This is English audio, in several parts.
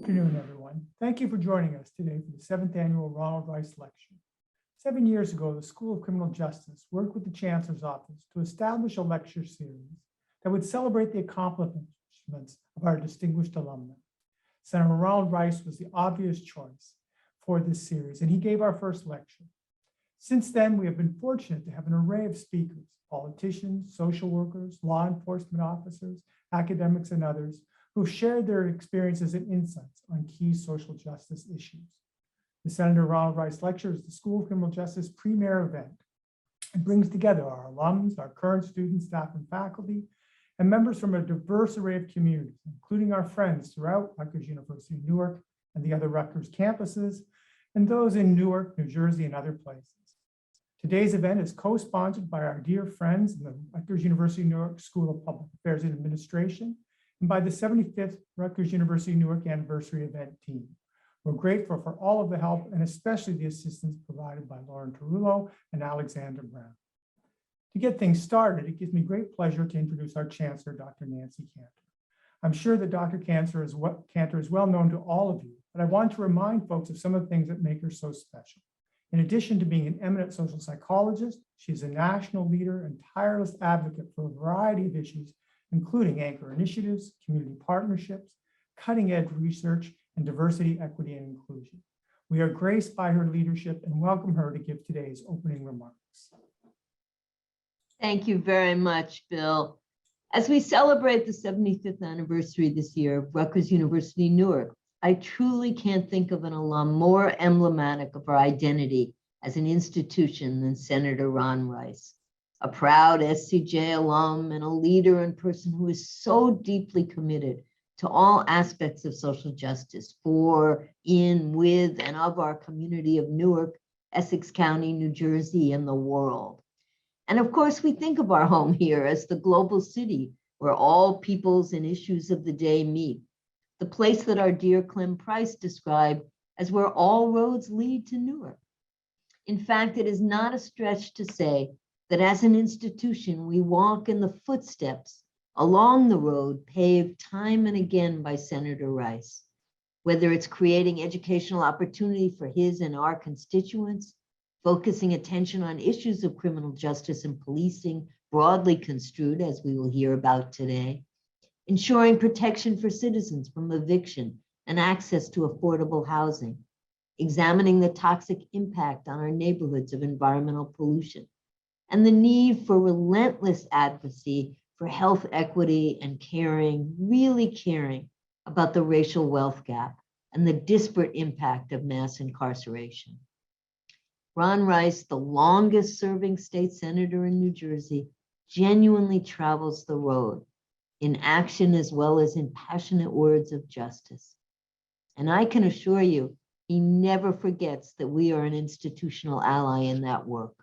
Afternoon, everyone. Thank you for joining us today for the 7th Annual Ronald Rice Lecture. 7 years ago, the School of Criminal Justice worked with the Chancellor's office to establish a lecture series that would celebrate the accomplishments of our distinguished alumna. Senator Ronald Rice was the obvious choice for this series, and he gave our first lecture. Since then, we have been fortunate to have an array of speakers, politicians, social workers, law enforcement officers, academics, and others who've shared their experiences and insights on key social justice issues. The Senator Ronald Rice Lecture is the School of Criminal Justice premier event. It brings together our alums, our current students, staff, and faculty, and members from a diverse array of communities, including our friends throughout Rutgers University, Newark, and the other Rutgers campuses, and those in Newark, New Jersey, and other places. Today's event is co-sponsored by our dear friends in the Rutgers University Newark School of Public Affairs and Administration, and by the 75th Rutgers University Newark Anniversary Event team. We're grateful for all of the help and especially the assistance provided by Lauren Tarullo and Alexander Brown. To get things started, it gives me great pleasure to introduce our Chancellor, Dr. Nancy Cantor. I'm sure that Dr. Cantor is well known to all of you, but I want to remind folks of some of the things that make her so special. In addition to being an eminent social psychologist, she's a national leader and tireless advocate for a variety of issues, including anchor initiatives, community partnerships, cutting-edge research, and diversity, equity, and inclusion. We are graced by her leadership and welcome her to give today's opening remarks. Thank you very much, Bill. As we celebrate the 75th anniversary this year of Rutgers University Newark, I truly can't think of an alum more emblematic of our identity as an institution than Senator Ron Rice, a proud SCJ alum and a leader and person who is so deeply committed to all aspects of social justice for, in, with, and of our community of Newark, Essex County, New Jersey, and the world. And of course, we think of our home here as the global city where all peoples and issues of the day meet, the place that our dear Clem Price described as where all roads lead to Newark. In fact, it is not a stretch to say that as an institution, we walk in the footsteps along the road paved time and again by Senator Rice, whether it's creating educational opportunity for his and our constituents, focusing attention on issues of criminal justice and policing, broadly construed, as we will hear about today, ensuring protection for citizens from eviction and access to affordable housing, examining the toxic impact on our neighborhoods of environmental pollution, and the need for relentless advocacy for health equity and caring, really caring about the racial wealth gap and the disparate impact of mass incarceration. Ron Rice, the longest serving state senator in New Jersey, genuinely travels the road in action as well as in passionate words of justice. And I can assure you, he never forgets that we are an institutional ally in that work,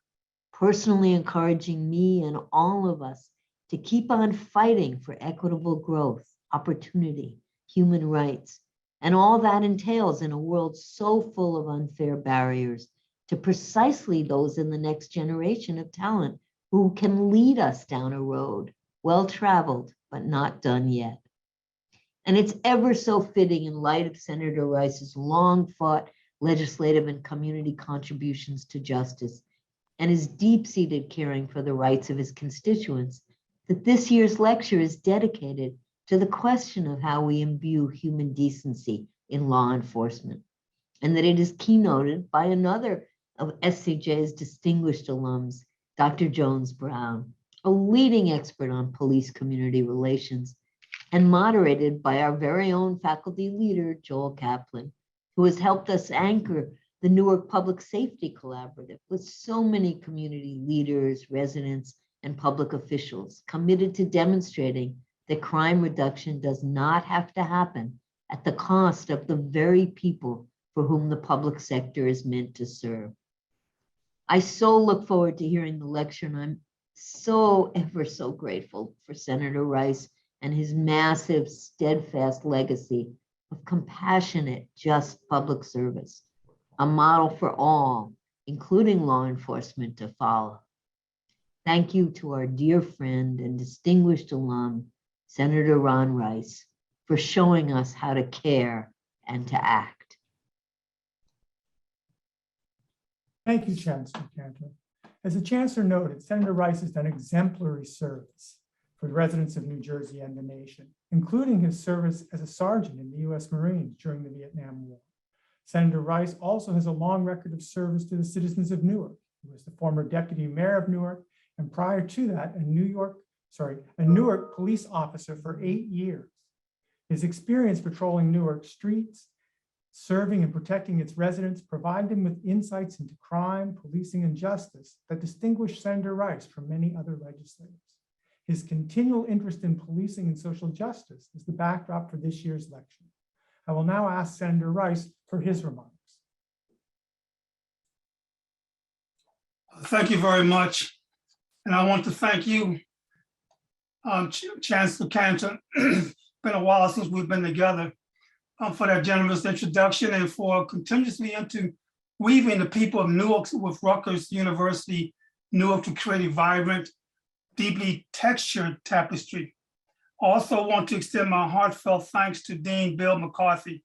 personally encouraging me and all of us to keep on fighting for equitable growth, opportunity, human rights, and all that entails in a world so full of unfair barriers to precisely those in the next generation of talent who can lead us down a road well-traveled, but not done yet. And it's ever so fitting in light of Senator Rice's long-fought legislative and community contributions to justice and his deep-seated caring for the rights of his constituents that this year's lecture is dedicated to the question of how we imbue human decency in law enforcement, and that it is keynoted by another of SCJ's distinguished alums, Dr. Jones-Brown, a leading expert on police community relations, and moderated by our very own faculty leader, Joel Kaplan, who has helped us anchor the Newark Public Safety Collaborative with so many community leaders, residents, and public officials committed to demonstrating that crime reduction does not have to happen at the cost of the very people for whom the public sector is meant to serve. I so look forward to hearing the lecture, and I'm so ever so grateful for Senator Rice and his massive, steadfast legacy of compassionate, just public service, a model for all, including law enforcement, to follow. Thank you to our dear friend and distinguished alum, Senator Ron Rice, for showing us how to care and to act. Thank you, Chancellor Cantor. As the Chancellor noted, Senator Rice has done exemplary service for the residents of New Jersey and the nation, including his service as a sergeant in the U.S. Marines during the Vietnam War. Senator Rice also has a long record of service to the citizens of Newark. He was the former deputy mayor of Newark, and prior to that, a Newark police officer for 8 years. His experience patrolling Newark streets, serving and protecting its residents, provided him with insights into crime, policing, and justice that distinguished Senator Rice from many other legislators. His continual interest in policing and social justice is the backdrop for this year's lecture. I will now ask Senator Rice for his remarks. Thank you very much. And I want to thank you, Chancellor Cantor. It's been a while since we've been together, for that generous introduction and for continuously interweaving the people of Newark with Rutgers University, Newark, to create a vibrant, deeply textured tapestry. I also want to extend my heartfelt thanks to Dean Bill McCarthy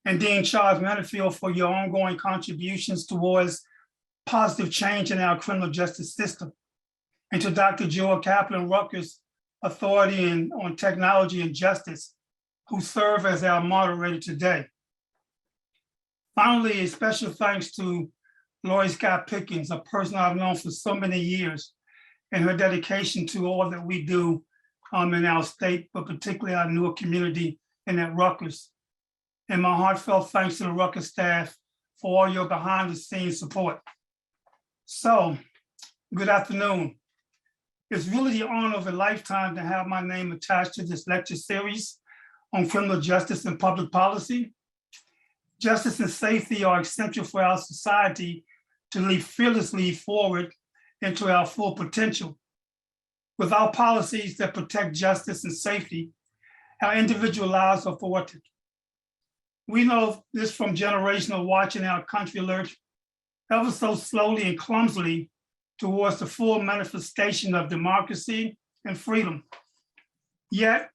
and Dean Charles Manifield for your ongoing contributions towards positive change in our criminal justice system, and to Dr. Joel Kaplan, Rutgers Authority on Technology and Justice, who serve as our moderator today. Finally, a special thanks to Lori Scott Pickens, a person I've known for so many years, and her dedication to all that we do in our state, but particularly our Newark community and at Rutgers. And my heartfelt thanks to the Rutgers staff for all your behind-the-scenes support. So, good afternoon. It's really the honor of a lifetime to have my name attached to this lecture series on criminal justice and public policy. Justice and safety are essential for our society to leap fearlessly forward into our full potential. Without policies that protect justice and safety, our individual lives are thwarted. We know this from generational watching our country lurch ever so slowly and clumsily towards the full manifestation of democracy and freedom. Yet,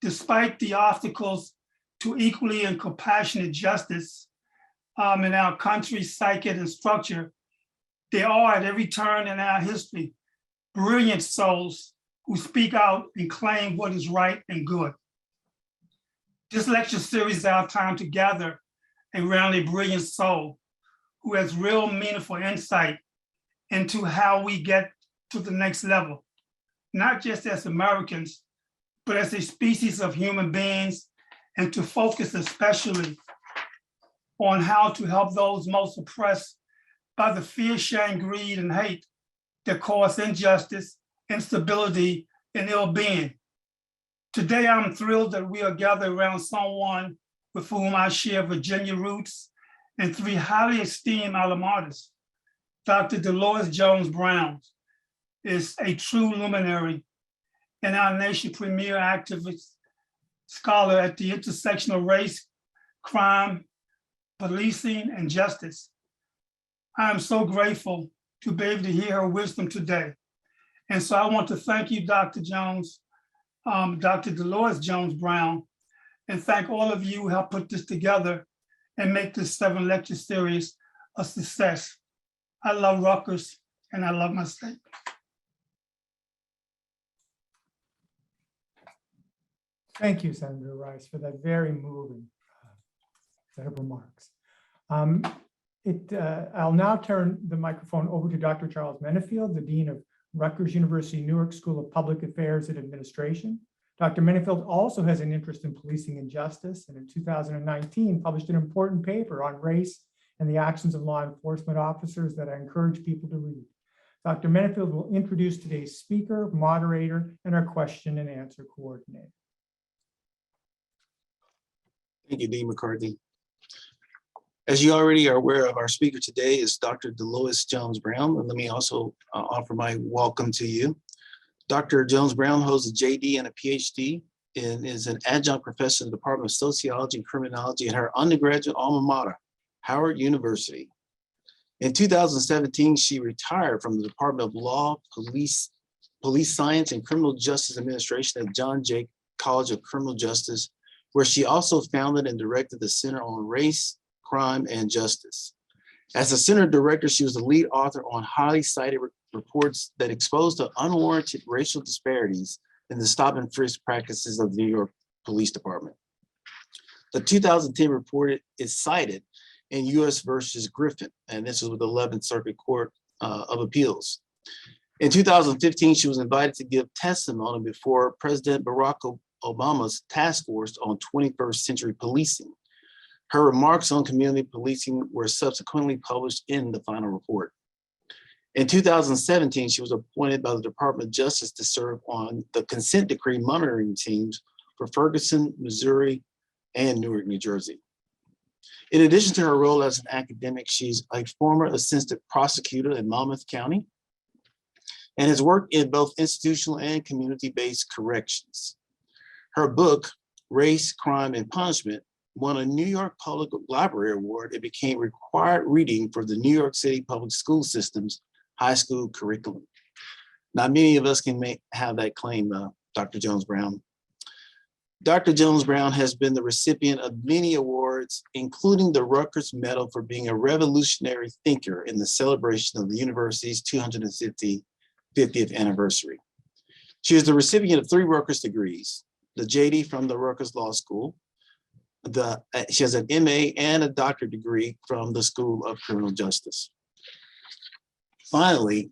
despite the obstacles to equally and compassionate justice in our country's psyche and structure, there are at every turn in our history brilliant souls who speak out and claim what is right and good. This lecture series is our time to gather around a brilliant soul who has real meaningful insight into how we get to the next level, not just as Americans, but as a species of human beings, and to focus especially on how to help those most oppressed by the fear, shame, greed, and hate that cause injustice, instability, and ill-being. Today, I'm thrilled that we are gathered around someone with whom I share Virginia roots and 3 highly esteemed alma maters. Dr. Delores Jones-Brown is a true luminary and our nation's premier activist scholar at the intersection of race, crime, policing, and justice. I am so grateful to be able to hear her wisdom today. And so I want to thank you, Dr. Jones, Dr. Delores Jones-Brown, and thank all of you who helped put this together and make this 7 lecture series a success. I love Rutgers and I love my state. Thank you, Senator Rice, for that very moving set of remarks. I'll now turn the microphone over to Dr. Charles Manifield, the Dean of Rutgers University Newark School of Public Affairs and Administration. Dr. Manifield also has an interest in policing and justice, and in 2019 published an important paper on race and the actions of law enforcement officers that I encourage people to read. Dr. Manifield will introduce today's speaker, moderator, and our question and answer coordinator. Thank you, Dean McCarthy. As you already are aware of, our speaker today is Dr. Delores Jones-Brown, and let me also offer my welcome to you. Dr. Jones-Brown holds a JD and a PhD and is an adjunct professor in the Department of Sociology and Criminology at her undergraduate alma mater, Howard University. In 2017, she retired from the Department of Law, Police Science, and Criminal Justice Administration at John Jay College of Criminal Justice, where she also founded and directed the Center on Race, Crime, and Justice. As the center director, she was the lead author on highly cited reports that exposed the unwarranted racial disparities in the stop and frisk practices of the New York Police Department. The 2010 report is cited in U.S. versus Griffin, and this was with the 11th Circuit Court of Appeals. In 2015, she was invited to give testimony before President Barack Obama's task force on 21st century policing. Her remarks on community policing were subsequently published in the final report. In 2017, she was appointed by the Department of Justice to serve on the consent decree monitoring teams for Ferguson, Missouri, and Newark, New Jersey. In addition to her role as an academic, she's a former assistant prosecutor in Monmouth County and has worked in both institutional and community-based corrections. Her book, Race, Crime, and Punishment, won a New York Public Library Award. It became required reading for the New York City public school system's high school curriculum. Not many of us can have that claim, Dr. Jones-Brown. Dr. Jones-Brown has been the recipient of many awards, including the Rutgers Medal for being a revolutionary thinker in the celebration of the university's 250th anniversary. She is the recipient of 3 Rutgers degrees, the JD from the Rutgers Law School. She has an MA and a doctorate degree from the School of Criminal Justice. Finally,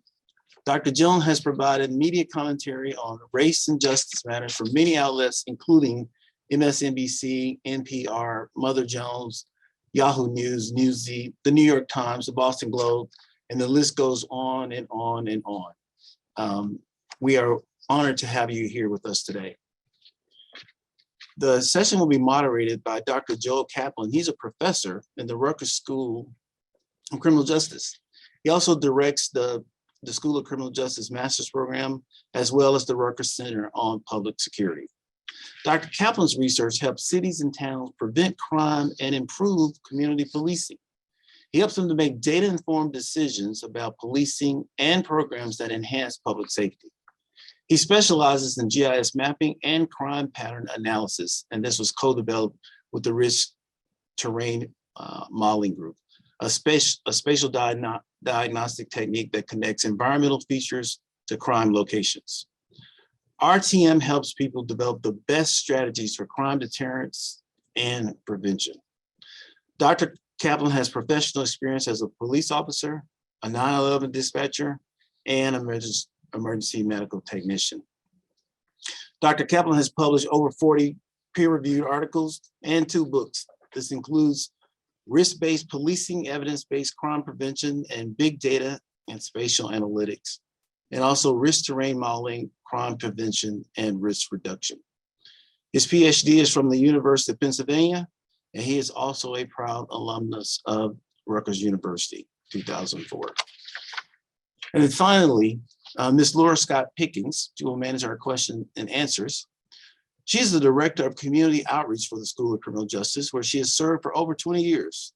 Dr. Jones has provided media commentary on race and justice matters for many outlets, including MSNBC, NPR, Mother Jones, Yahoo News, Newsy, the New York Times, the Boston Globe, and the list goes on and on and on. We are honored to have you here with us today. The session will be moderated by Dr. Joel Kaplan. He's a professor in the Rutgers School of Criminal Justice. He also directs the School of Criminal Justice Master's Program, as well as the Rutgers Center on Public Security. Dr. Kaplan's research helps cities and towns prevent crime and improve community policing. He helps them to make data-informed decisions about policing and programs that enhance public safety. He specializes in GIS mapping and crime pattern analysis, and this was co-developed with the Risk Terrain Modeling Group, a spatial diagnostic technique that connects environmental features to crime locations. RTM helps people develop the best strategies for crime deterrence and prevention. Dr. Caplan has professional experience as a police officer, a 9/11 dispatcher, and emergency medical technician. Dr. Caplan has published over 40 peer-reviewed articles and 2 books. This includes Risk-Based Policing, Evidence-Based Crime Prevention, and Big Data and Spatial Analytics, and also Risk Terrain Modeling, Crime Prevention, and Risk Reduction. His PhD is from the University of Pennsylvania, and he is also a proud alumnus of Rutgers University, 2004. And then finally, Ms. Laura Scott Pickens, she will manage our question and answers. She is the Director of Community Outreach for the School of Criminal Justice, where she has served for over 20 years.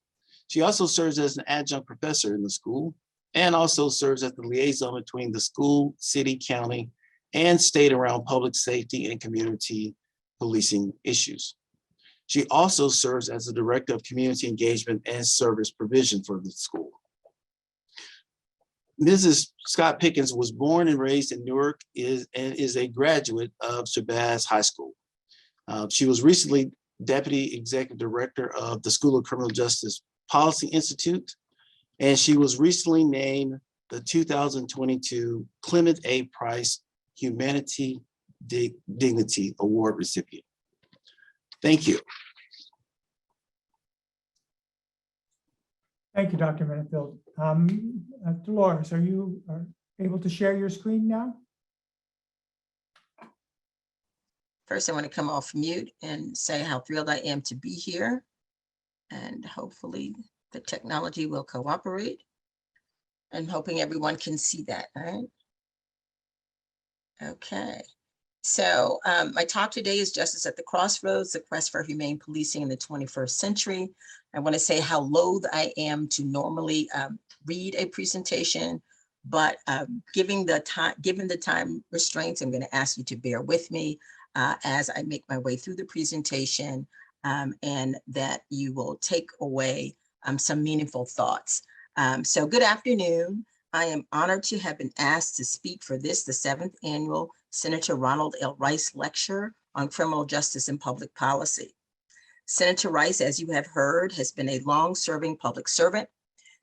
She also serves as an adjunct professor in the school and also serves as the liaison between the school, city, county, and state around public safety and community policing issues. She also serves as the Director of Community Engagement and Service Provision for the school. Mrs. Scott Pickens was born and raised in Newark and is a graduate of Shabazz High School. She was recently Deputy Executive Director of the School of Criminal Justice Policy Institute, and she was recently named the 2022 Clement A. Price Humanity Dignity Award recipient. Thank you. Thank you, Dr. Mennefield. Delores, are you able to share your screen now? First, I want to come off mute and say how thrilled I am to be here. And hopefully the technology will cooperate. I'm hoping everyone can see that, right? Okay. So my talk today is Justice at the Crossroads, the quest for humane policing in the 21st century. I want to say how loath I am to normally read a presentation, but given the time restraints, I'm going to ask you to bear with me. as I make my way through the presentation, and that you will take away some meaningful thoughts. So good afternoon. I am honored to have been asked to speak for the 7th Annual Senator Ronald L. Rice Lecture on Criminal Justice and Public Policy. Senator Rice, as you have heard, has been a long-serving public servant,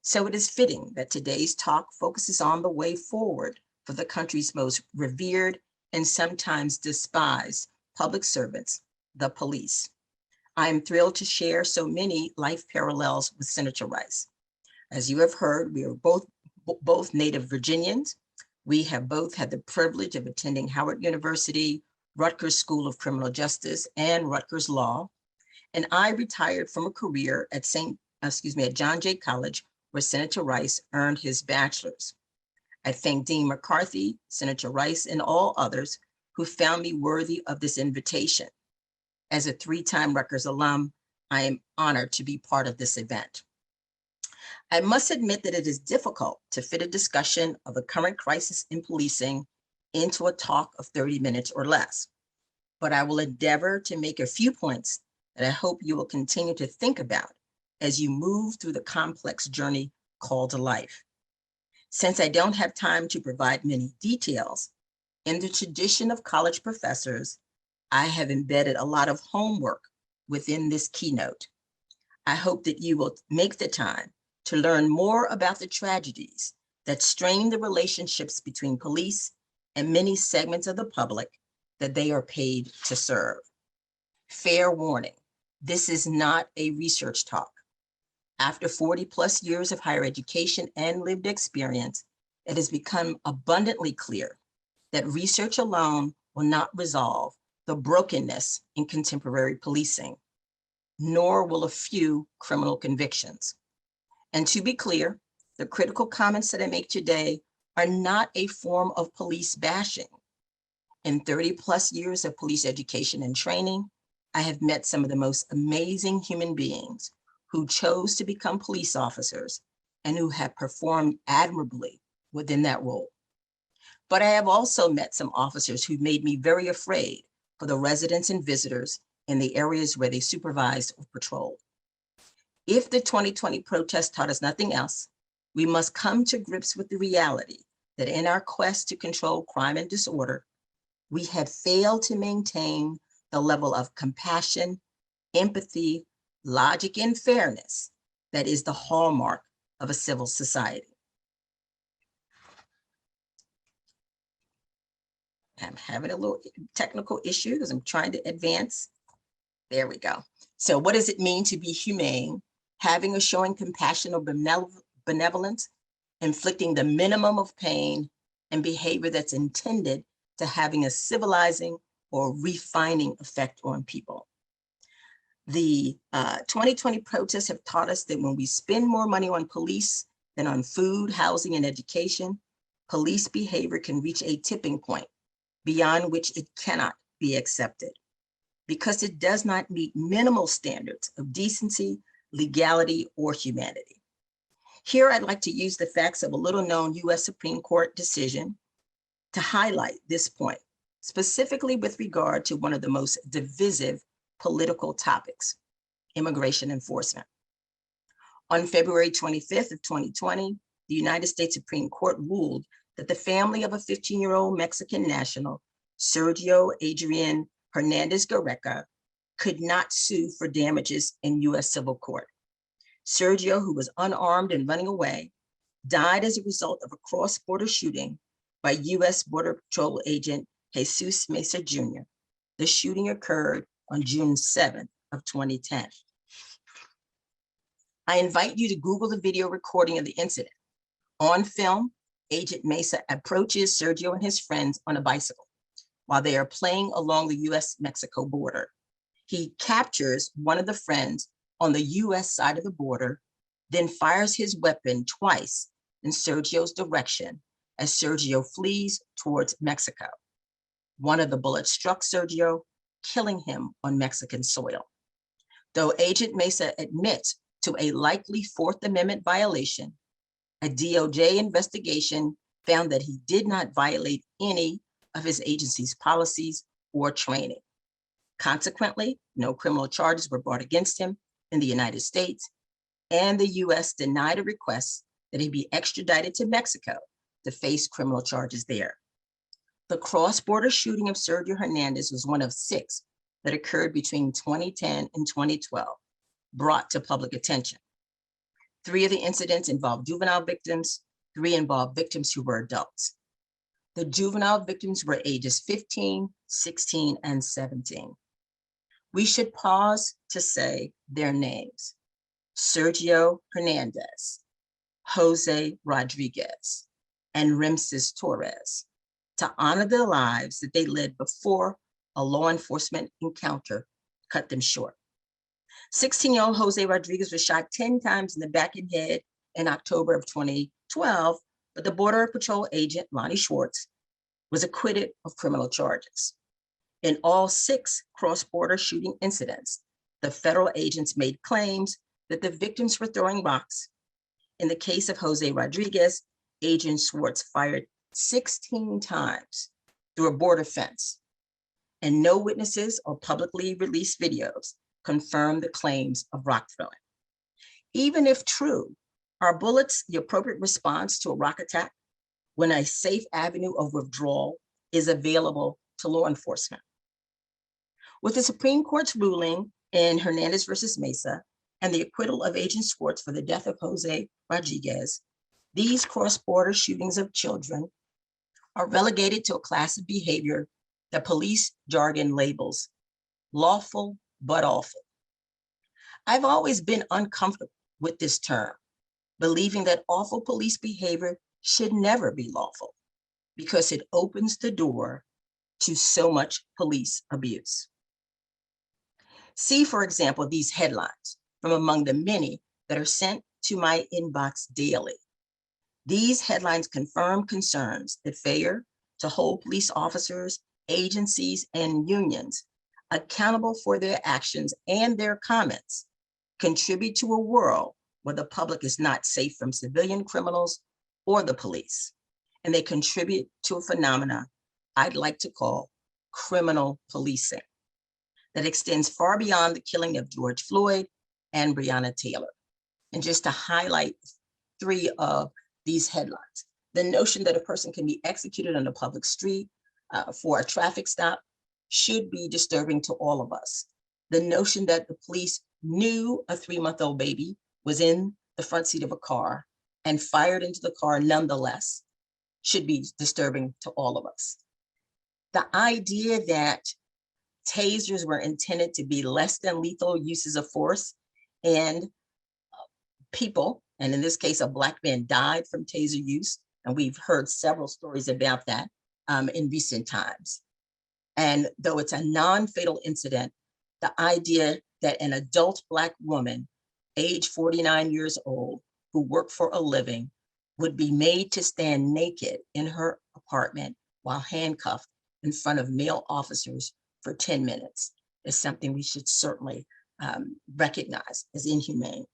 so it is fitting that today's talk focuses on the way forward for the country's most revered and sometimes despised public servants, the police. I am thrilled to share so many life parallels with Senator Rice. As you have heard, we are both native Virginians. We have both had the privilege of attending Howard University, Rutgers School of Criminal Justice, and Rutgers Law. And I retired from a career at John Jay College, where Senator Rice earned his bachelor's. I thank Dean McCarthy, Senator Rice, and all others who found me worthy of this invitation. As a 3-time Rutgers alum, I am honored to be part of this event. I must admit that it is difficult to fit a discussion of the current crisis in policing into a talk of 30 minutes or less, but I will endeavor to make a few points that I hope you will continue to think about as you move through the complex journey called life. Since I don't have time to provide many details, in the tradition of college professors, I have embedded a lot of homework within this keynote. I hope that you will make the time to learn more about the tragedies that strain the relationships between police and many segments of the public that they are paid to serve. Fair warning, this is not a research talk. After 40+ years of higher education and lived experience, it has become abundantly clear that research alone will not resolve the brokenness in contemporary policing, nor will a few criminal convictions. And to be clear, the critical comments that I make today are not a form of police bashing. In 30+ years of police education and training, I have met some of the most amazing human beings who chose to become police officers and who have performed admirably within that role. But I have also met some officers who made me very afraid for the residents and visitors in the areas where they supervised or patrolled. If the 2020 protest taught us nothing else, we must come to grips with the reality that in our quest to control crime and disorder, we have failed to maintain the level of compassion, empathy, logic, and fairness that is the hallmark of a civil society. I'm having a little technical issue because I'm trying to advance. There we go. So what does it mean to be humane? Having or showing compassion or benevolence, inflicting the minimum of pain and behavior that's intended to having a civilizing or refining effect on people. The 2020 protests have taught us that when we spend more money on police than on food, housing, and education, police behavior can reach a tipping point beyond which it cannot be accepted because it does not meet minimal standards of decency, legality, or humanity. Here, I'd like to use the facts of a little-known U.S. Supreme Court decision to highlight this point, specifically with regard to one of the most divisive political topics, immigration enforcement. On February 25th of 2020, the United States Supreme Court ruled that the family of a 15-year-old Mexican national, Sergio Adrian Hernandez Gareca, could not sue for damages in U.S. civil court. Sergio, who was unarmed and running away, died as a result of a cross-border shooting by U.S. Border Patrol agent Jesus Mesa Jr. The shooting occurred on June 7th of 2010. I invite you to Google the video recording of the incident. On film, Agent Mesa approaches Sergio and his friends on a bicycle while they are playing along the US-Mexico border. He captures one of the friends on the US side of the border, then fires his weapon twice in Sergio's direction as Sergio flees towards Mexico. One of the bullets struck Sergio, killing him on Mexican soil. Though Agent Mesa admits to a likely Fourth Amendment violation, a DOJ investigation found that he did not violate any of his agency's policies or training. Consequently, no criminal charges were brought against him in the United States, and the US denied a request that he be extradited to Mexico to face criminal charges there. The cross-border shooting of Sergio Hernandez was one of 6 that occurred between 2010 and 2012, brought to public attention. 3 of the incidents involved juvenile victims, 3 involved victims who were adults. The juvenile victims were ages 15, 16, and 17. We should pause to say their names: Sergio Hernandez, Jose Rodriguez, and Ramses Torres, to honor the lives that they led before a law enforcement encounter cut them short. 16-year-old Jose Rodriguez was shot 10 times in the back and head in October of 2012, but the Border Patrol agent, Lonnie Schwartz, was acquitted of criminal charges. In all 6 cross-border shooting incidents, the federal agents made claims that the victims were throwing rocks. In the case of Jose Rodriguez, Agent Schwartz fired 16 times through a border fence, and no witnesses or publicly released videos confirm the claims of rock throwing. Even if true, are bullets the appropriate response to a rock attack when a safe avenue of withdrawal is available to law enforcement? With the Supreme Court's ruling in Hernandez versus Mesa and the acquittal of Agent Schwartz for the death of Jose Rodriguez, these cross-border shootings of children are relegated to a class of behavior that police jargon labels lawful but awful. I've always been uncomfortable with this term, believing that awful police behavior should never be lawful because it opens the door to so much police abuse. See, for example, these headlines from among the many that are sent to my inbox daily. These headlines confirm concerns that failure to hold police officers, agencies, and unions accountable for their actions and their comments contribute to a world where the public is not safe from civilian criminals or the police, and they contribute to a phenomena I'd like to call criminal policing that extends far beyond the killing of George Floyd and Breonna Taylor. And just to highlight 3 of these headlines: the notion that a person can be executed on a public street for a traffic stop should be disturbing to all of us. The notion that the police knew a 3-month-old baby was in the front seat of a car and fired into the car nonetheless should be disturbing to all of us. The idea that tasers were intended to be less than lethal uses of force, and people, and in this case, a Black man died from taser use, and we've heard several stories about that in recent times. And though it's a non-fatal incident, the idea that an adult Black woman, age 49 years old, who worked for a living, would be made to stand naked in her apartment while handcuffed in front of male officers for 10 minutes is something we should certainly recognize as inhumane.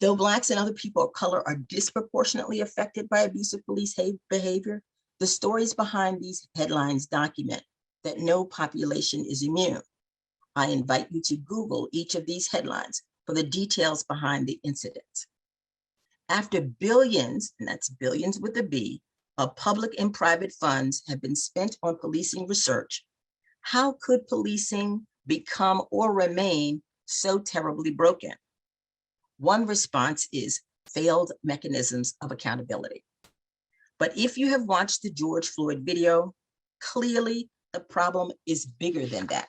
Though Blacks and other people of color are disproportionately affected by abusive police behavior, the stories behind these headlines document that no population is immune. I invite you to Google each of these headlines for the details behind the incident. After billions, and that's billions with a B, of public and private funds have been spent on policing research, how could policing become or remain so terribly broken? One response is failed mechanisms of accountability. But if you have watched the George Floyd video, clearly the problem is bigger than that.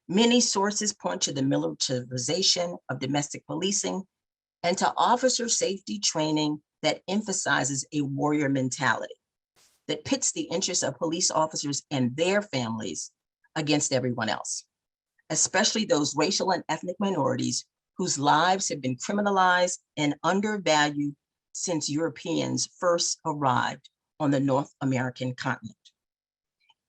Many sources point to the militarization of domestic policing and to officer safety training that emphasizes a warrior mentality that pits the interests of police officers and their families against everyone else, especially those racial and ethnic minorities whose lives have been criminalized and undervalued since Europeans first arrived on the North American continent.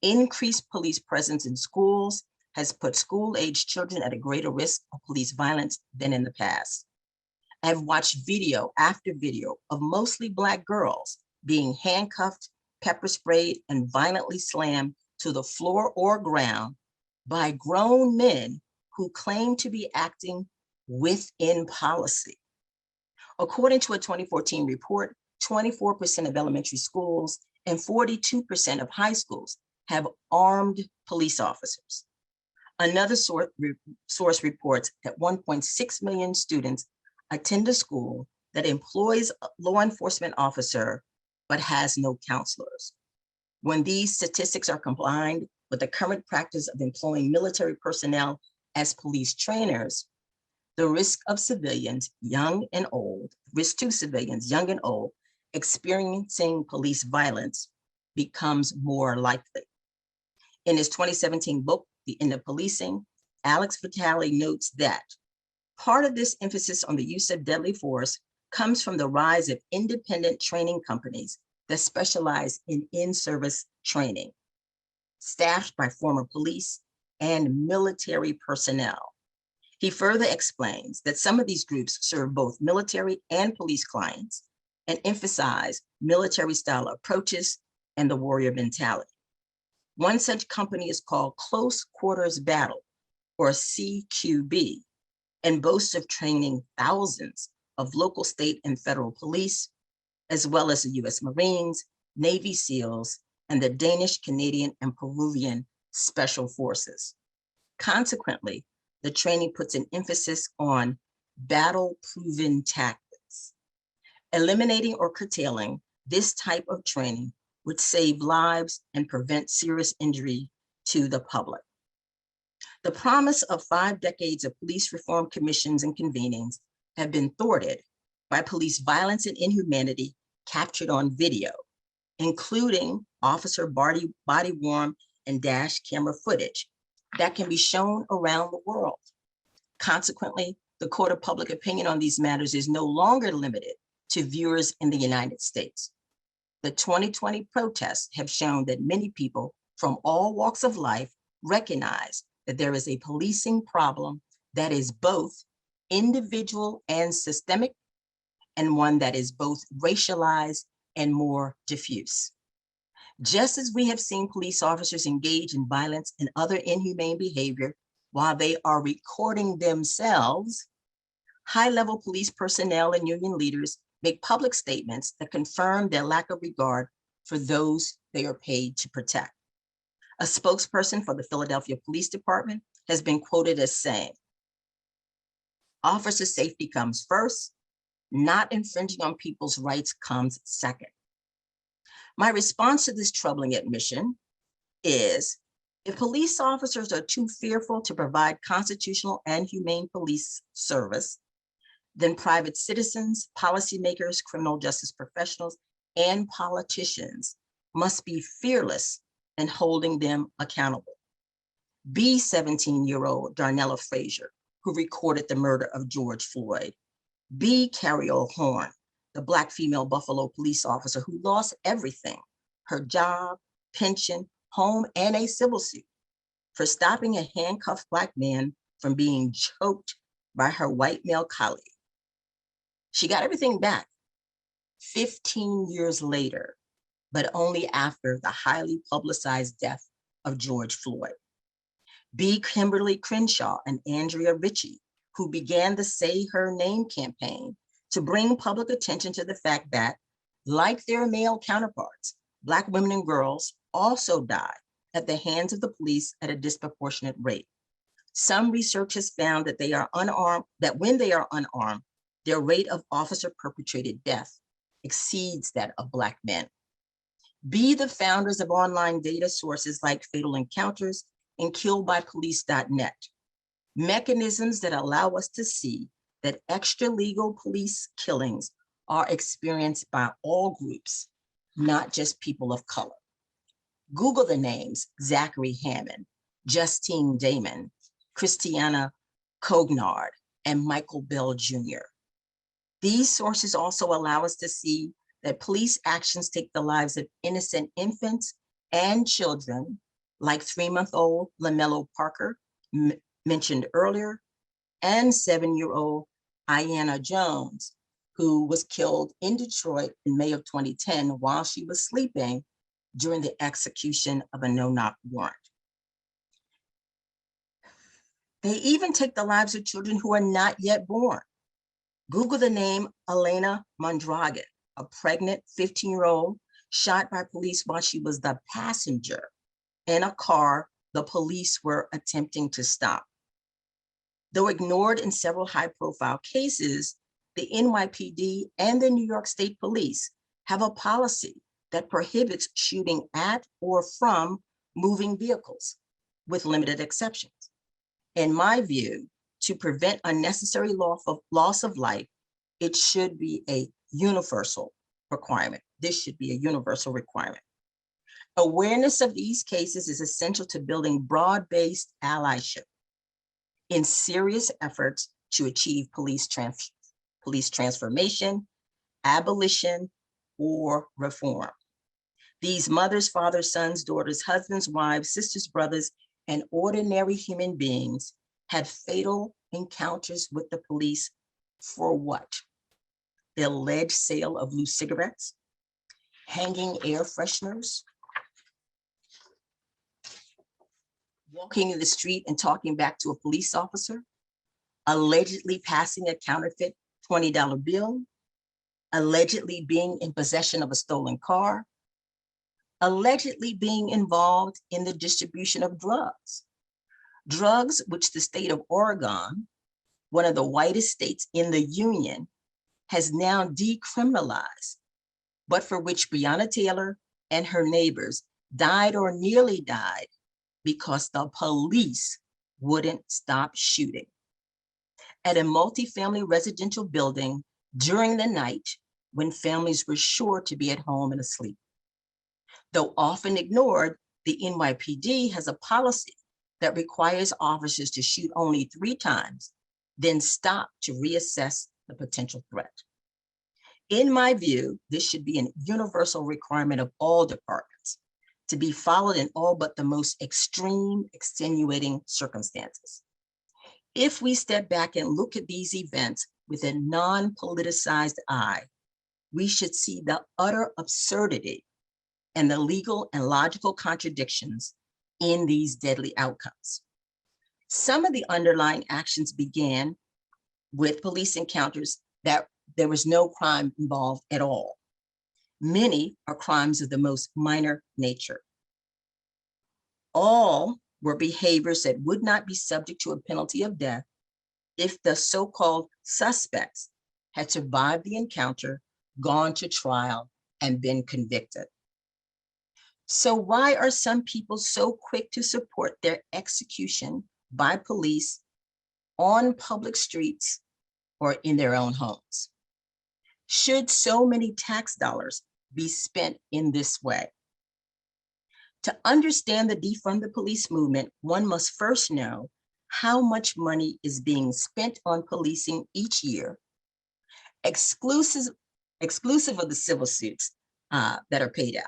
Increased police presence in schools has put school-age children at a greater risk of police violence than in the past. I've watched video after video of mostly Black girls being handcuffed, pepper sprayed, and violently slammed to the floor or ground by grown men who claim to be acting within policy. According to a 2014 report, 24% of elementary schools and 42% of high schools have armed police officers. Another source reports that 1.6 million students attend a school that employs a law enforcement officer but has no counselors. When these statistics are combined with the current practice of employing military personnel as police trainers, the risk to civilians, young and old, experiencing police violence becomes more likely. In his 2017 book, The End of Policing, Alex Vitale notes that part of this emphasis on the use of deadly force comes from the rise of independent training companies that specialize in in-service training, staffed by former police and military personnel. He further explains that some of these groups serve both military and police clients and emphasize military-style approaches and the warrior mentality. One such company is called Close Quarters Battle, or CQB, and boasts of training thousands of local, state, and federal police, as well as the US Marines, Navy SEALs, and the Danish, Canadian, and Peruvian Special Forces. Consequently, the training puts an emphasis on battle-proven tactics. Eliminating or curtailing this type of training would save lives and prevent serious injury to the public. The promise of 5 decades of police reform commissions and convenings have been thwarted by police violence and inhumanity captured on video, including officer body-worn and dash camera footage that can be shown around the world. Consequently, the court of public opinion on these matters is no longer limited to viewers in the United States. The 2020 protests have shown that many people from all walks of life recognize that there is a policing problem that is both individual and systemic, and one that is both racialized and more diffuse. Just as we have seen police officers engage in violence and other inhumane behavior while they are recording themselves, high-level police personnel and union leaders make public statements that confirm their lack of regard for those they are paid to protect. A spokesperson for the Philadelphia Police Department has been quoted as saying, "Officer safety comes first, not infringing on people's rights comes second." My response to this troubling admission is, if police officers are too fearful to provide constitutional and humane police service, then private citizens, policymakers, criminal justice professionals, and politicians must be fearless in holding them accountable. Be 17-year-old Darnella Frazier, who recorded the murder of George Floyd. Be Carriole Horn, the Black female Buffalo police officer who lost everything, her job, pension, home, and a civil suit, for stopping a handcuffed Black man from being choked by her white male colleague. She got everything back 15 years later, but only after the highly publicized death of George Floyd. Be Kimberly Crenshaw and Andrea Ritchie, who began the Say Her Name campaign to bring public attention to the fact that, like their male counterparts, Black women and girls also die at the hands of the police at a disproportionate rate. Some research has found that when they are unarmed, their rate of officer-perpetrated death exceeds that of Black men. Be the founders of online data sources like Fatal Encounters and KilledByPolice.net, mechanisms that allow us to see that extra-legal police killings are experienced by all groups, not just people of color. Google the names Zachary Hammond, Justine Damon, Christiana Cognard, and Michael Bell Jr. These sources also allow us to see that police actions take the lives of innocent infants and children, like 3-month-old LaMelo Parker, mentioned earlier, and 7-year-old Ayanna Jones, who was killed in Detroit in May of 2010 while she was sleeping during the execution of a no-knock warrant. They even take the lives of children who are not yet born. Google the name Elena Mondragon, a pregnant 15-year-old shot by police while she was the passenger in a car the police were attempting to stop. Though ignored in several high-profile cases, the NYPD and the New York State Police have a policy that prohibits shooting at or from moving vehicles, with limited exceptions. In my view, to prevent unnecessary loss of life, it should be a universal requirement. This should be a universal requirement. Awareness of these cases is essential to building broad-based allyship in serious efforts to achieve police transformation, abolition, or reform. These mothers, fathers, sons, daughters, husbands, wives, sisters, brothers, and ordinary human beings had fatal encounters with the police for what? The alleged sale of loose cigarettes, hanging air fresheners, walking in the street and talking back to a police officer, allegedly passing a counterfeit $20 bill, allegedly being in possession of a stolen car, allegedly being involved in the distribution of drugs. Drugs which the state of Oregon, one of the whitest states in the union, has now decriminalized, but for which Breonna Taylor and her neighbors died or nearly died because the police wouldn't stop shooting. At a multifamily residential building during the night when families were sure to be at home and asleep. Though often ignored, the NYPD has a policy that requires officers to shoot only 3 times, then stop to reassess the potential threat. In my view, this should be an universal requirement of all departments to be followed in all but the most extreme extenuating circumstances. If we step back and look at these events with a non-politicized eye, we should see the utter absurdity and the legal and logical contradictions in these deadly outcomes. Some of the underlying actions began with police encounters that there was no crime involved at all. Many are crimes of the most minor nature. All were behaviors that would not be subject to a penalty of death if the so-called suspects had survived the encounter, gone to trial, and been convicted. So why are some people so quick to support their execution by police on public streets or in their own homes? Should so many tax dollars be spent in this way? To understand the defund the police movement, one must first know how much money is being spent on policing each year, exclusive of the civil suits that are paid out.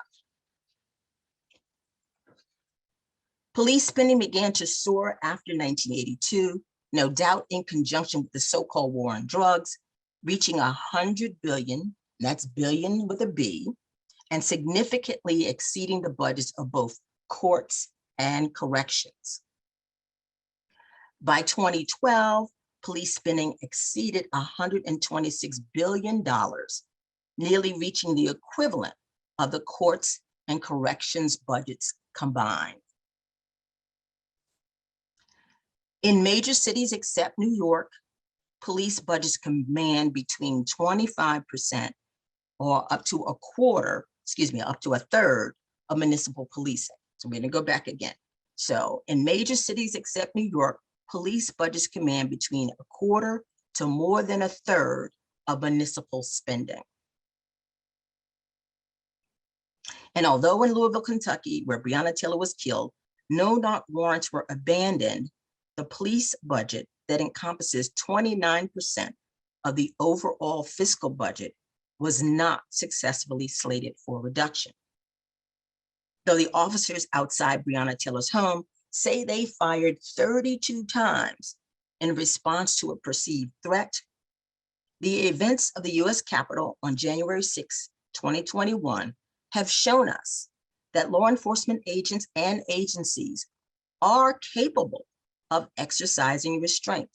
Police spending began to soar after 1982, no doubt in conjunction with the so-called war on drugs, reaching 100 billion, that's billion with a B, and significantly exceeding the budgets of both courts and corrections. By 2012, police spending exceeded $126 billion, nearly reaching the equivalent of the courts and corrections budgets combined. In major cities except New York, police budgets command between 25% or up to a third of municipal policing. So we're gonna go back again. So in major cities except New York, police budgets command between a quarter to more than a third of municipal spending. And although in Louisville, Kentucky, where Breonna Taylor was killed, no-knock warrants were abandoned, the police budget that encompasses 29% of the overall fiscal budget was not successfully slated for reduction. Though the officers outside Breonna Taylor's home say they fired 32 times in response to a perceived threat, the events of the US Capitol on January 6, 2021 have shown us that law enforcement agents and agencies are capable of exercising restraint,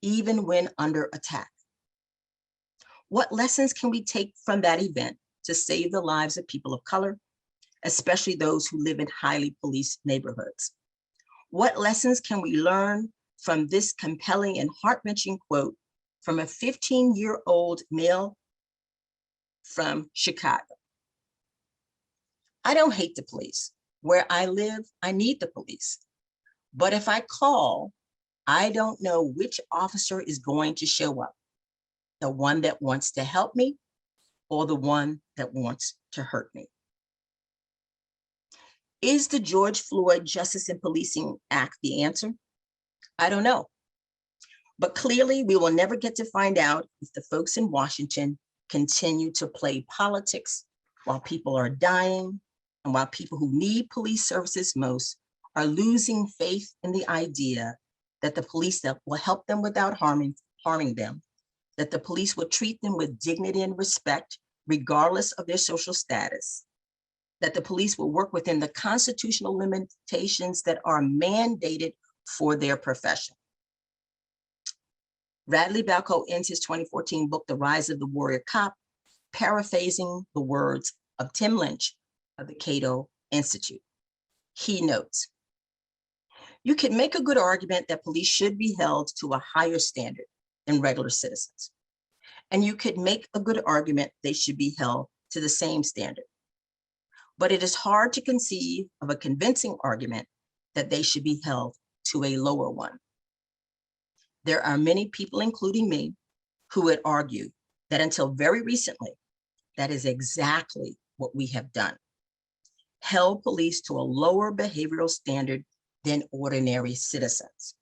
even when under attack. What lessons can we take from that event to save the lives of people of color, especially those who live in highly policed neighborhoods? What lessons can we learn from this compelling and heart-wrenching quote from a 15-year-old male from Chicago? I don't hate the police. Where I live, I need the police. But if I call, I don't know which officer is going to show up, the one that wants to help me or the one that wants to hurt me. Is the George Floyd Justice in Policing Act the answer? I don't know. But clearly, we will never get to find out if the folks in Washington continue to play politics while people are dying and while people who need police services most are losing faith in the idea that the police that will help them without harming them, that the police will treat them with dignity and respect, regardless of their social status, that the police will work within the constitutional limitations that are mandated for their profession. Radley Balco ends his 2014 book, The Rise of the Warrior Cop, paraphrasing the words of Tim Lynch of the Cato Institute. He notes, you can make a good argument that police should be held to a higher standard than regular citizens. And you could make a good argument they should be held to the same standard. But it is hard to conceive of a convincing argument that they should be held to a lower one. There are many people, including me, who would argue that until very recently, that is exactly what we have done. Held police to a lower behavioral standard than ordinary citizens.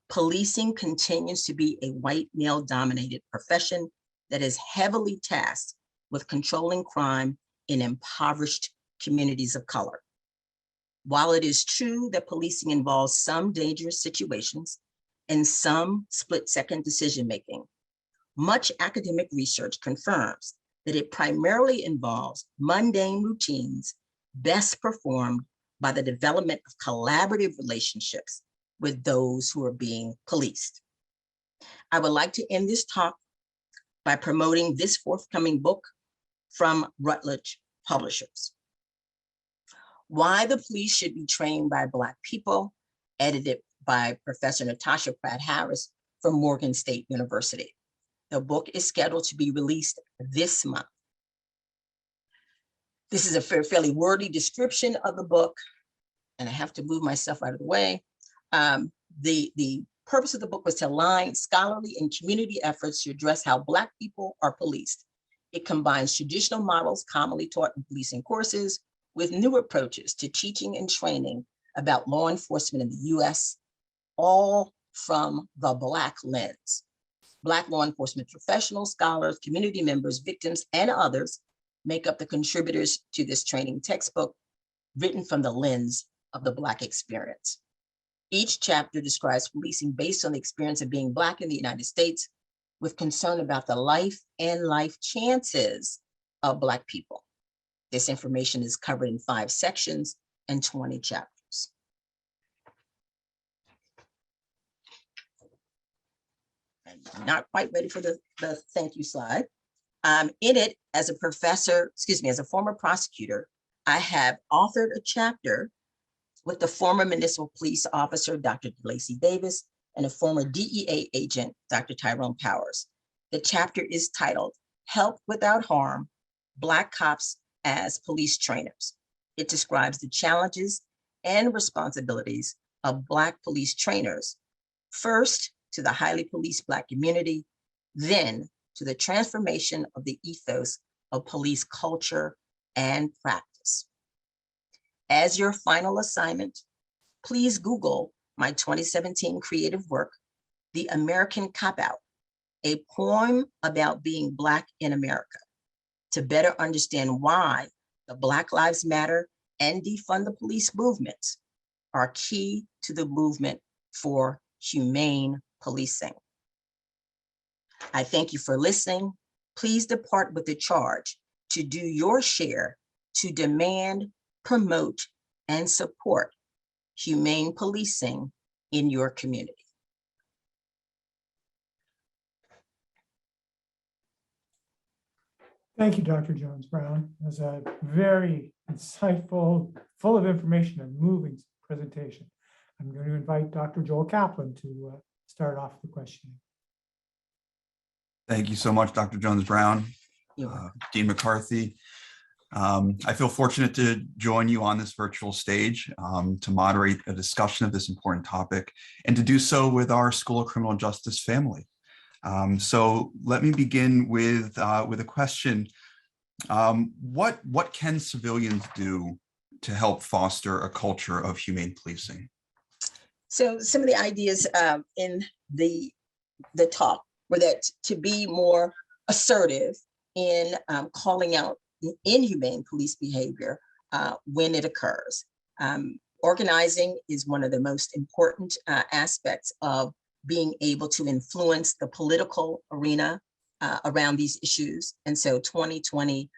Policing continues to be a white male-dominated profession that is heavily tasked with controlling crime in impoverished communities of color. While it is true that policing involves some dangerous situations and some split-second decision-making, much academic research confirms that it primarily involves mundane routines best performed by the development of collaborative relationships with those who are being policed. I would like to end this talk by promoting this forthcoming book from Rutgers Publishers. Why the Police Should Be Trained by Black People, edited by Professor Natasha Pratt-Harris from Morgan State University. The book is scheduled to be released this month. This is a fairly wordy description of the book, and I have to move myself out of the way. The purpose of the book was to align scholarly and community efforts to address how Black people are policed. It combines traditional models commonly taught in policing courses with new approaches to teaching and training about law enforcement in the US, all from the Black lens. Black law enforcement professionals, scholars, community members, victims, and others make up the contributors to this training textbook, written from the lens of the Black experience. Each chapter describes policing based on the experience of being Black in the United States, with concern about the life and life chances of Black people. This information is covered in 5 sections and 20 chapters. I'm not quite ready for the thank you slide. In it, as a former prosecutor, I have authored a chapter with the former municipal police officer, Dr. DeLacy Davis, and a former DEA agent, Dr. Tyrone Powers. The chapter is titled, Help Without Harm, Black Cops as Police Trainers. It describes the challenges and responsibilities of Black police trainers, first to the highly policed Black community, then to the transformation of the ethos of police culture and practice. As your final assignment, please Google my 2017 creative work, The American Cop-Out, a poem about being Black in America, to better understand why the Black Lives Matter and Defund the Police movements are key to the movement for humane policing. I thank you for listening. Please depart with the charge to do your share to demand, promote, and support humane policing in your community. Thank you, Dr. Jones-Brown. It was a very insightful, full of information and moving presentation. I'm going to invite Dr. Joel Kaplan to start off the questioning. Thank you so much, Dr. Jones-Brown, Dean McCarthy. I feel fortunate to join you on this virtual stage to moderate a discussion of this important topic and to do so with our School of Criminal Justice family. So let me begin with a question. What can civilians do to help foster a culture of humane policing? So some of the ideas in the talk were that to be more assertive in calling out inhumane police behavior when it occurs. Organizing is one of the most important aspects of being able to influence the political arena around these issues. And so 2020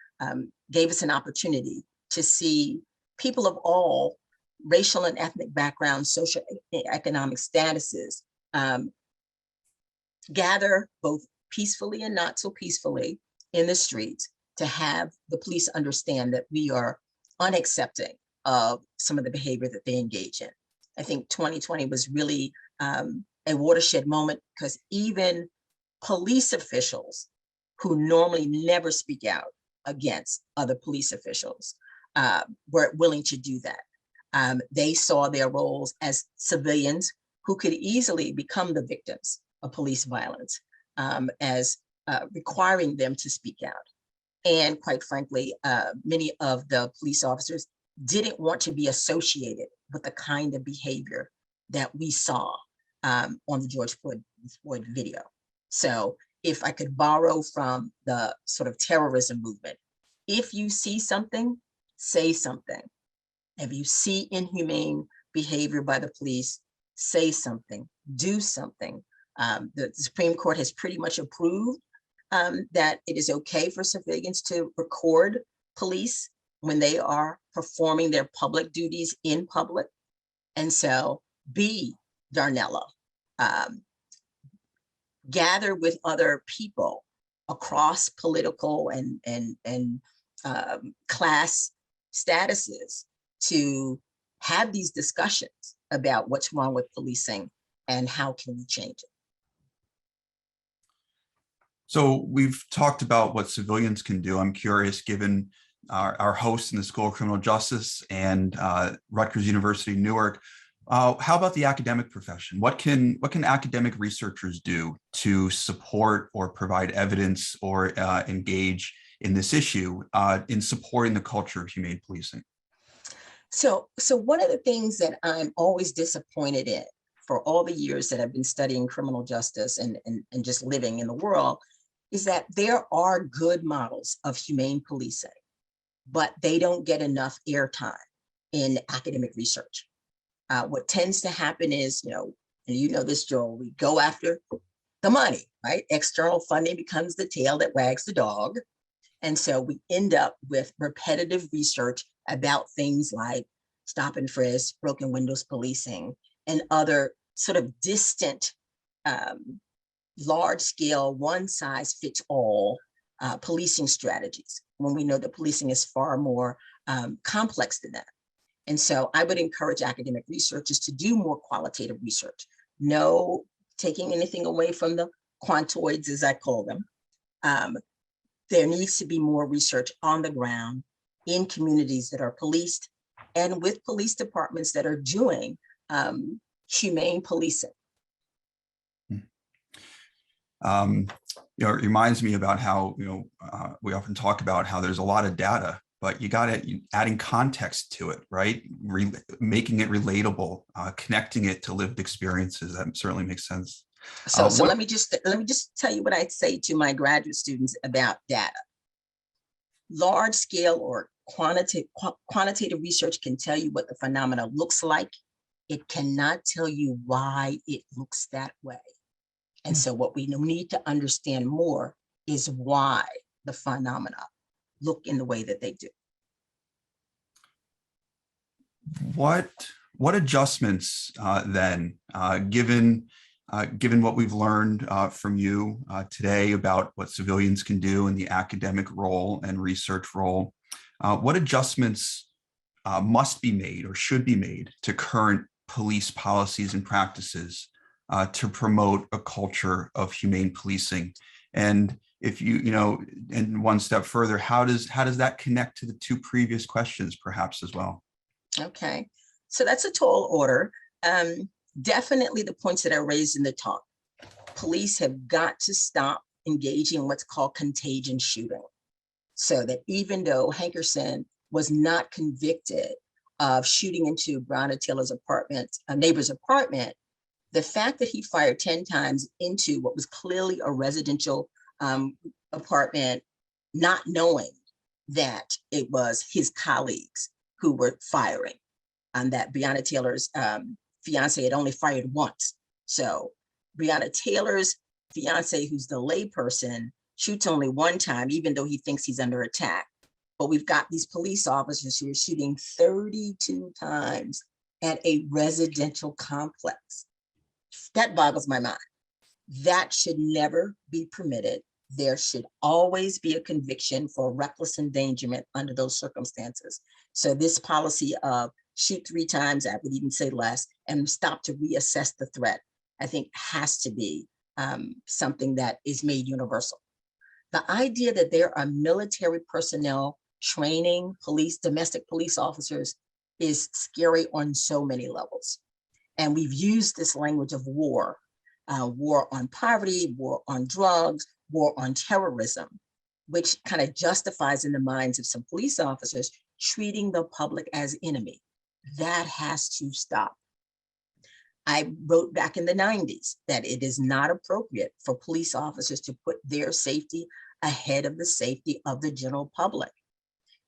gave us an opportunity to see people of all racial and ethnic backgrounds, social economic statuses, gather both peacefully and not so peacefully in the streets to have the police understand that we are unaccepting of some of the behavior that they engage in. I think 2020 was really a watershed moment because even police officials who normally never speak out against other police officials were willing to do that. They saw their roles as civilians who could easily become the victims of police violence as requiring them to speak out. And quite frankly, many of the police officers didn't want to be associated with the kind of behavior that we saw on the George Floyd video. So if I could borrow from the sort of terrorism movement, if you see something, say something. If you see inhumane behavior by the police, say something, do something. The Supreme Court has pretty much approved that it is okay for civilians to record police when they are performing their public duties in public. And so be Darnella, gather with other people across political and class statuses to have these discussions about what's wrong with policing and how can we change it. So we've talked about what civilians can do. I'm curious, given our host in the School of Criminal Justice and Rutgers University, Newark, how about the academic profession? What can academic researchers do to support or provide evidence or engage in this issue in supporting the culture of humane policing? So one of the things that I'm always disappointed in for all the years that I've been studying criminal justice and just living in the world is that there are good models of humane policing, but they don't get enough airtime in academic research. What tends to happen is, and you know this, Joel, we go after the money, right? External funding becomes the tail that wags the dog. And so we end up with repetitive research about things like stop and frisk, broken windows policing, and other sort of distant, large scale, one size fits all policing strategies, when we know that policing is far more complex than that. And so I would encourage academic researchers to do more qualitative research. No taking anything away from the quantoids, as I call them. There needs to be more research on the ground in communities that are policed and with police departments that are doing humane policing. It reminds me about how we often talk about how there's a lot of data, but you got to adding context to it, right? Making it relatable, connecting it to lived experiences. That certainly makes sense. So let me just tell you what I say to my graduate students about data. Large scale or quantitative research can tell you what the phenomena looks like. It cannot tell you why it looks that way. And so what we need to understand more is why the phenomena look in the way that they do. What adjustments then, given what we've learned from you today about what civilians can do in the academic role and research role, what adjustments must be made or should be made to current police policies and practices to promote a culture of humane policing? And if and one step further, how does that connect to the two previous questions perhaps as well? Okay, so that's a tall order. Definitely the points that I raised in the talk. Police have got to stop engaging in what's called contagion shooting. So that even though Hankerson was not convicted of shooting into Breonna Taylor's apartment, a neighbor's apartment, the fact that he fired 10 times into what was clearly a residential apartment, not knowing that it was his colleagues who were firing, and that Breonna Taylor's fiance had only fired once. So Breonna Taylor's fiance, who's the layperson, shoots only one time, even though he thinks he's under attack. But we've got these police officers who are shooting 32 times at a residential complex. That boggles my mind. That should never be permitted. There should always be a conviction for reckless endangerment under those circumstances. So this policy of shoot 3 times, I would even say less, and stop to reassess the threat, I think has to be something that is made universal. The idea that there are military personnel training domestic police officers is scary on so many levels. And we've used this language of war, war on poverty, war on drugs, war on terrorism, which kind of justifies in the minds of some police officers treating the public as enemy. That has to stop. I wrote back in the 90s that it is not appropriate for police officers to put their safety ahead of the safety of the general public.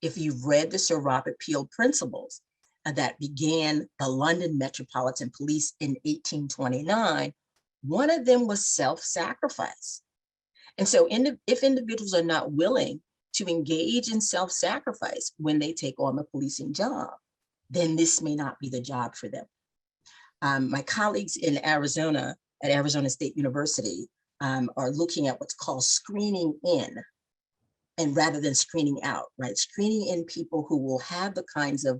If you've read the Sir Robert Peel principles that began the London Metropolitan Police in 1829, one of them was self-sacrifice. And so if individuals are not willing to engage in self-sacrifice when they take on the policing job, then this may not be the job for them. My colleagues in Arizona at Arizona State University are looking at what's called screening in, and rather than screening out, right? Screening in people who will have the kinds of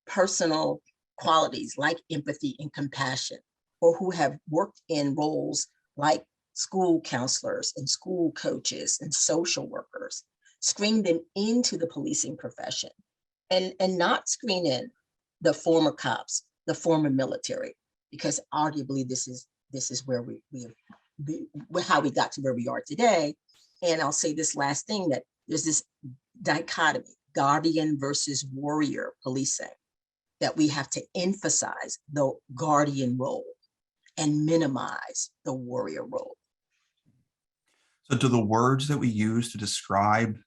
personal qualities like empathy and compassion, or who have worked in roles like school counselors and school coaches and social workers, screen them into the policing profession, and not screen in the former cops, the former military, because arguably this is where how we got to where we are today. And I'll say this last thing, that there's this dichotomy, guardian versus warrior policing, that we have to emphasize the guardian role and minimize the warrior role. So do the words that we use to describe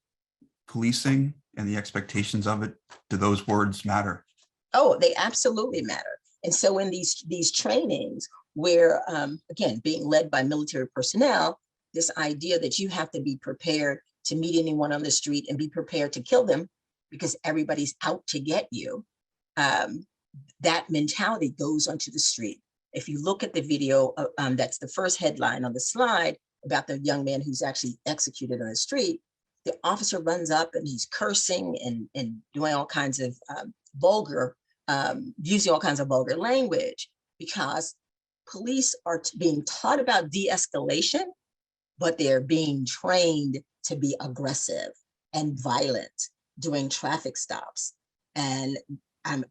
policing and the expectations of it, do those words matter? Oh, they absolutely matter. And so in these trainings where, again, being led by military personnel, this idea that you have to be prepared to meet anyone on the street and be prepared to kill them because everybody's out to get you, that mentality goes onto the street. If you look at the video, that's the first headline on the slide about the young man who's actually executed on the street, the officer runs up and he's cursing and doing all kinds of using all kinds of vulgar language, because police are being taught about de-escalation, but they're being trained to be aggressive and violent during traffic stops. And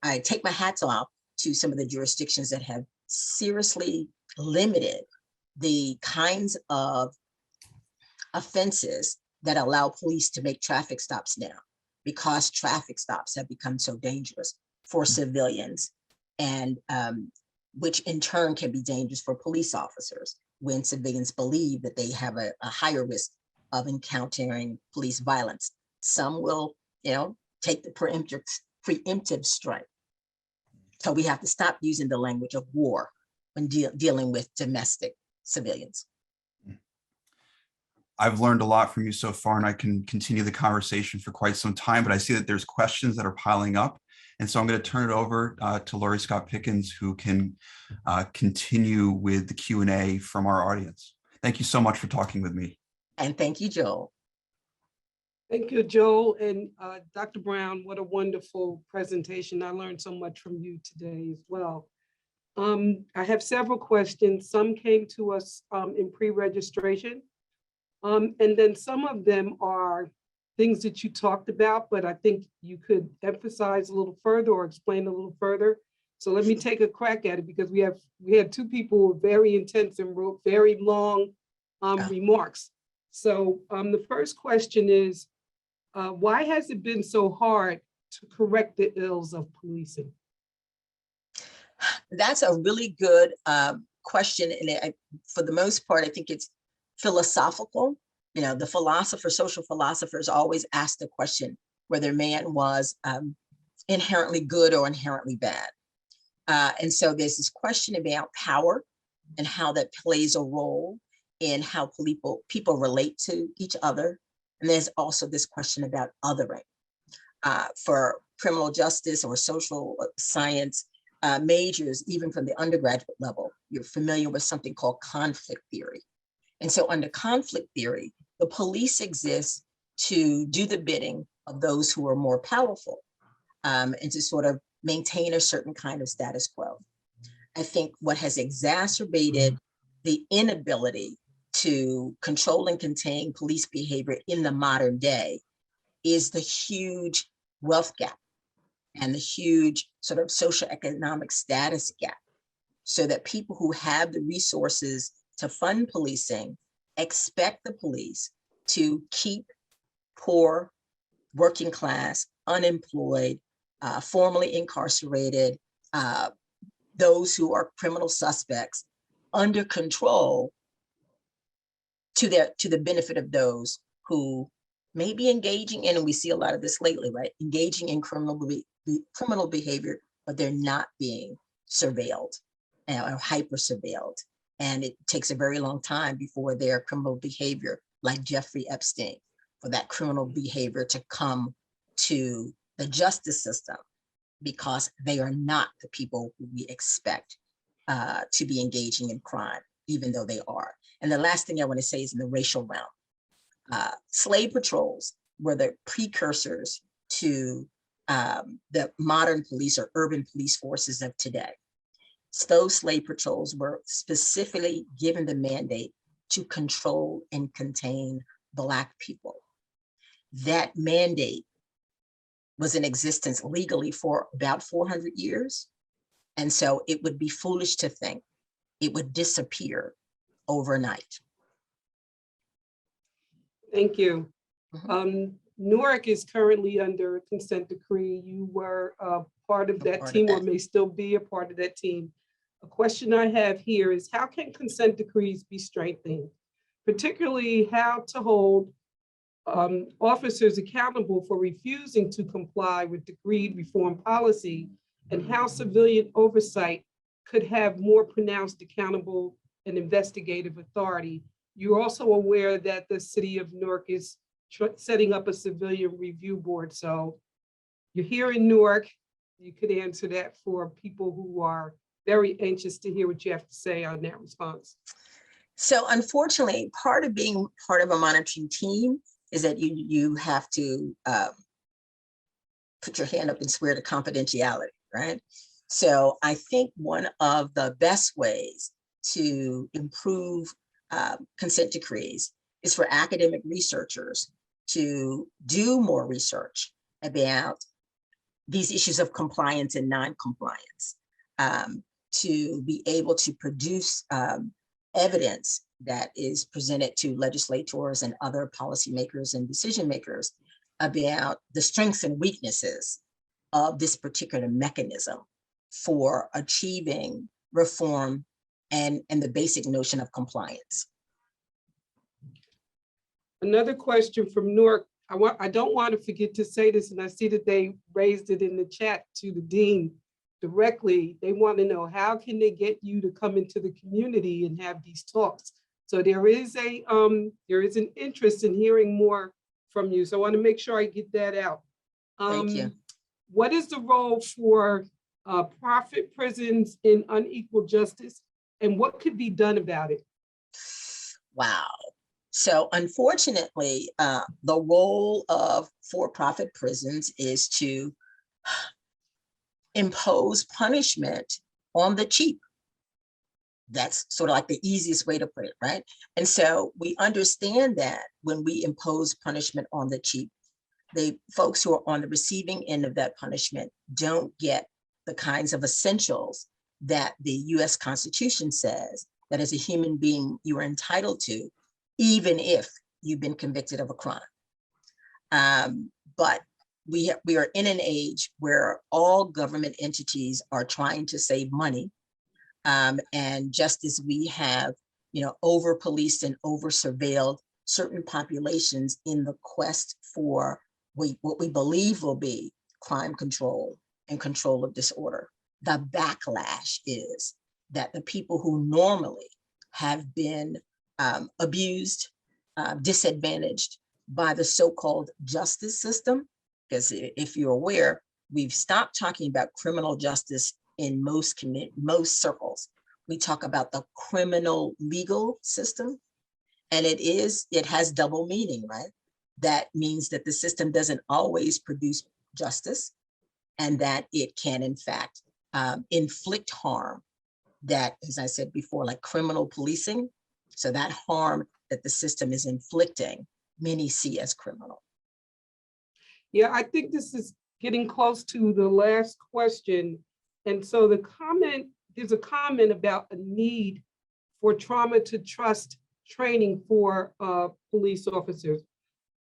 I take my hats off to some of the jurisdictions that have seriously limited the kinds of offenses that allow police to make traffic stops now, because traffic stops have become so dangerous for civilians, and which in turn can be dangerous for police officers when civilians believe that they have a higher risk of encountering police violence. Some will, take the preemptive strike. So we have to stop using the language of war when dealing with domestic civilians. I've learned a lot from you so far, and I can continue the conversation for quite some time, but I see that there's questions that are piling up. And so I'm going to turn it over to Laurie Scott Pickens, who can continue with the Q&A from our audience. Thank you so much for talking with me. And thank you, Joel. Thank you, Joel. And Dr. Brown, what a wonderful presentation. I learned so much from you today as well. I have several questions. Some came to us in pre-registration. And then some of them are things that you talked about, but I think you could emphasize a little further or explain a little further. So let me take a crack at it, because we had two people who were very intense and wrote very long remarks. So the first question is, why has it been so hard to correct the ills of policing? That's a really good question. And for the most part, I think it's philosophical. You know, the social philosophers always ask the question whether man was inherently good or inherently bad. And so there's this question about power and how that plays a role in how people relate to each other. And there's also this question about othering. For criminal justice or social science majors, even from the undergraduate level, you're familiar with something called conflict theory. And so under conflict theory, the police exist to do the bidding of those who are more powerful and to sort of maintain a certain kind of status quo. I think what has exacerbated the inability to control and contain police behavior in the modern day is the huge wealth gap and the huge sort of socioeconomic status gap, so that people who have the resources to fund policing expect the police to keep poor, working class, unemployed, formerly incarcerated, those who are criminal suspects under control to the benefit of those who may be engaging in, and we see a lot of this lately, right? Engaging in criminal behavior, but they're not being surveilled or hyper surveilled. And it takes a very long time before their criminal behavior, like Jeffrey Epstein, for that criminal behavior to come to the justice system, because they are not the people who we expect to be engaging in crime, even though they are. And the last thing I want to say is in the racial realm. Slave patrols were the precursors to the modern police or urban police forces of today. So those slave patrols were specifically given the mandate to control and contain Black people. That mandate was in existence legally for about 400 years. And so it would be foolish to think it would disappear overnight. Thank you. Newark is currently under a consent decree. You were part of that team, or may still be a part of that team. A question I have here is, how can consent decrees be strengthened? Particularly how to hold officers accountable for refusing to comply with decreed reform policy, and how civilian oversight could have more pronounced accountable and investigative authority. You're also aware that the city of Newark is setting up a civilian review board. So you're here in Newark, you could answer that for people who are very anxious to hear what you have to say on that response. So unfortunately, part of being part of a monitoring team is that you have to put your hand up and swear to confidentiality, right? So I think one of the best ways to improve consent decrees is for academic researchers to do more research about these issues of compliance and non-compliance, to be able to produce evidence that is presented to legislators and other policymakers and decision makers about the strengths and weaknesses of this particular mechanism for achieving reform and the basic notion of compliance. Another question from Newark. I don't want to forget to say this, and I see that they raised it in the chat to the dean directly. They want to know, how can they get you to come into the community and have these talks? So there is an interest in hearing more from you. So I want to make sure I get that out. Thank you. What is the role for profit prisons in unequal justice, and what could be done about it? Wow. So unfortunately, the role of for-profit prisons is to impose punishment on the cheap. That's sort of like the easiest way to put it, right? And so we understand that when we impose punishment on the cheap, the folks who are on the receiving end of that punishment don't get the kinds of essentials that the US Constitution says that as a human being you are entitled to, even if you've been convicted of a crime. But we are in an age where all government entities are trying to save money. And just as we have, over-policed and over-surveilled certain populations in the quest for what we believe will be crime control and control of disorder, the backlash is that the people who normally have been abused, disadvantaged by the so-called justice system, because if you're aware, we've stopped talking about criminal justice in most circles. We talk about the criminal legal system, and it has double meaning, right? That means that the system doesn't always produce justice, and that it can, in fact, inflict harm that, as I said before, like criminal policing. So that harm that the system is inflicting, many see as criminal. Yeah, I think this is getting close to the last question. And so there's a comment about a need for trauma to trust training for police officers.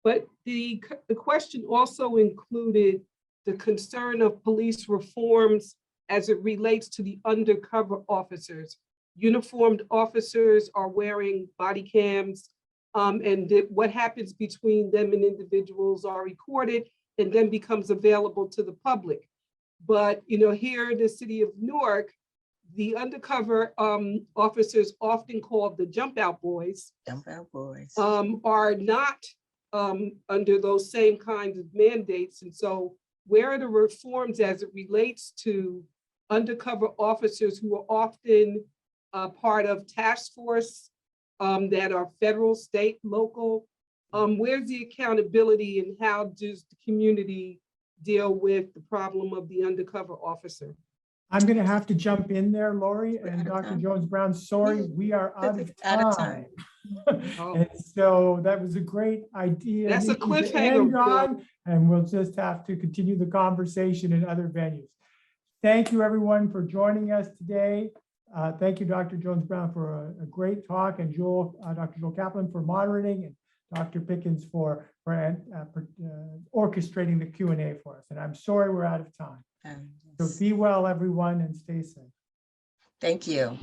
But the question also included the concern of police reforms as it relates to the undercover officers. Uniformed officers are wearing body cams, and what happens between them and individuals are recorded and then becomes available to the public. But here in the city of Newark, the undercover officers, often called the jump out boys, are not under those same kinds of mandates. And so where are the reforms as it relates to undercover officers who are often part of task force that are federal, state, local? Where's the accountability, and how does the community deal with the problem of the undercover officer? I'm going to have to jump in there, Lori and Dr. Jones-Brown. Sorry, we are out of time. And so that was a great idea. That's a cliffhanger, and we'll just have to continue the conversation in other venues. Thank you, everyone, for joining us today. Thank you, Dr. Jones-Brown, for a great talk, and Dr. Joel Kaplan for moderating, and Dr. Pickens for orchestrating the Q&A for us. And I'm sorry we're out of time. So be well, everyone, and stay safe. Thank you.